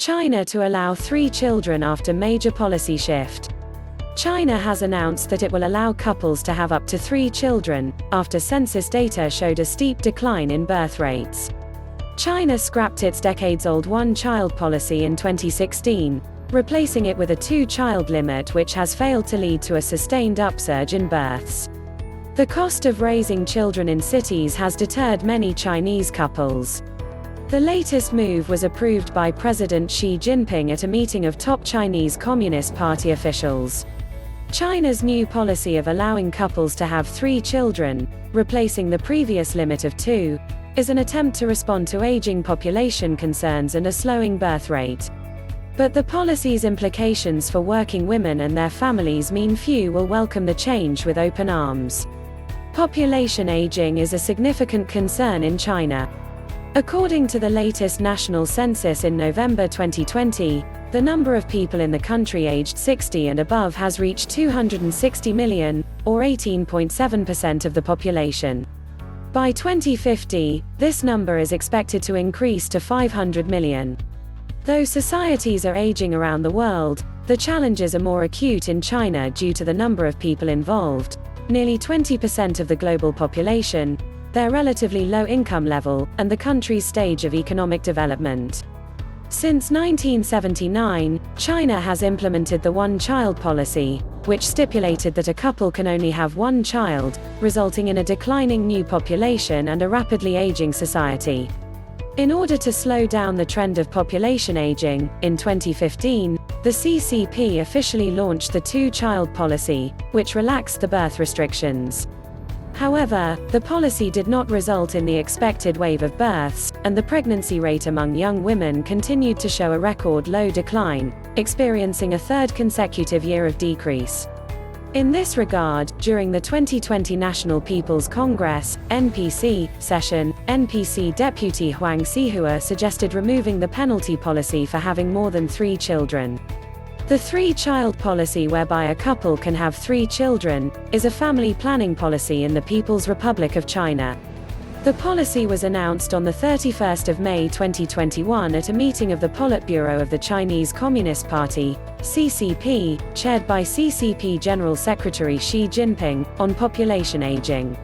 China to allow 3 children after major policy shift. China has announced that it will allow couples to have up to 3 children, after census data showed a steep decline in birth rates. China scrapped its decades-old one-child policy in 2016, replacing it with a 2-child limit which has failed to lead to a sustained upsurge in births. The cost of raising children in cities has deterred many Chinese couples. The latest move was approved by President Xi Jinping at a meeting of top Chinese Communist Party officials. China's new policy of allowing couples to have 3 children, replacing the previous limit of 2, is an attempt to respond to aging population concerns and a slowing birth rate. But the policy's implications for working women and their families mean few will welcome the change with open arms. Population aging is a significant concern in China. According to the latest national census in November 2020, the number of people in the country aged 60 and above has reached 260 million, or 18.7% of the population. By 2050, this number is expected to increase to 500 million. Though societies are aging around the world, the challenges are more acute in China due to the number of people involved, nearly 20% of the global population, their relatively low income level, and the country's stage of economic development. Since 1979, China has implemented the one-child policy, which stipulated that a couple can only have 1 child, resulting in a declining new population and a rapidly aging society. In order to slow down the trend of population aging, in 2015, the CCP officially launched the 2-child policy, which relaxed the birth restrictions. However, the policy did not result in the expected wave of births, and the pregnancy rate among young women continued to show a record low decline, experiencing a 3rd consecutive year of decrease. In this regard, during the 2020 National People's Congress (NPC) session, NPC Deputy Huang Xihua suggested removing the penalty policy for having more than 3 children. The 3-child policy, whereby a couple can have 3 children, is a family planning policy in the People's Republic of China. The policy was announced on the 31st of May 2021 at a meeting of the Politburo of the Chinese Communist Party, CCP, chaired by CCP General Secretary Xi Jinping, on population aging.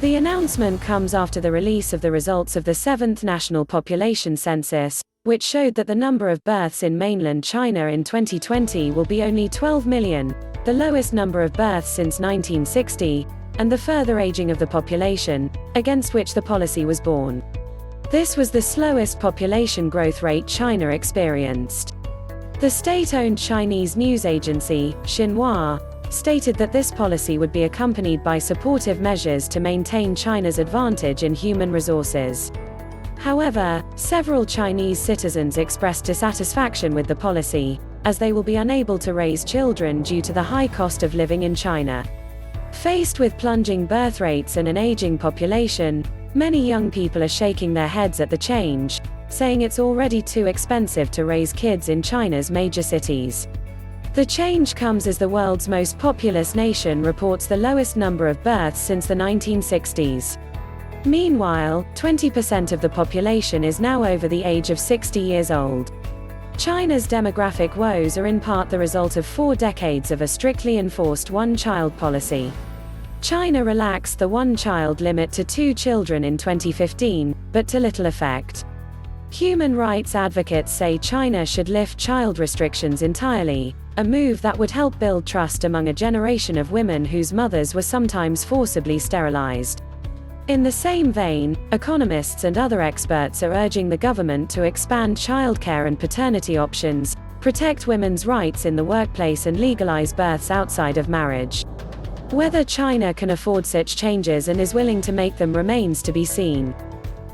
The announcement comes after the release of the results of the 7th National Population Census, which showed that the number of births in mainland China in 2020 will be only 12 million, the lowest number of births since 1960, and the further aging of the population, against which the policy was born. This was the slowest population growth rate China experienced. The state-owned Chinese news agency, Xinhua, stated that this policy would be accompanied by supportive measures to maintain China's advantage in human resources. However, several Chinese citizens expressed dissatisfaction with the policy, as they will be unable to raise children due to the high cost of living in China. Faced with plunging birth rates and an aging population, many young people are shaking their heads at the change, saying it's already too expensive to raise kids in China's major cities. The change comes as the world's most populous nation reports the lowest number of births since the 1960s. Meanwhile, 20% of the population is now over the age of 60 years old. China's demographic woes are in part the result of 4 decades of a strictly enforced one-child policy. China relaxed the one-child limit to 2 children in 2015, but to little effect. Human rights advocates say China should lift child restrictions entirely, a move that would help build trust among a generation of women whose mothers were sometimes forcibly sterilized. In the same vein, economists and other experts are urging the government to expand childcare and paternity options, protect women's rights in the workplace and legalize births outside of marriage. Whether China can afford such changes and is willing to make them remains to be seen.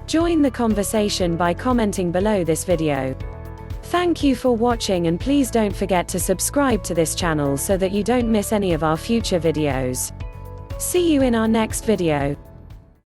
Join the conversation by commenting below this video. Thank you for watching, and please don't forget to subscribe to this channel so that you don't miss any of our future videos. See you in our next video.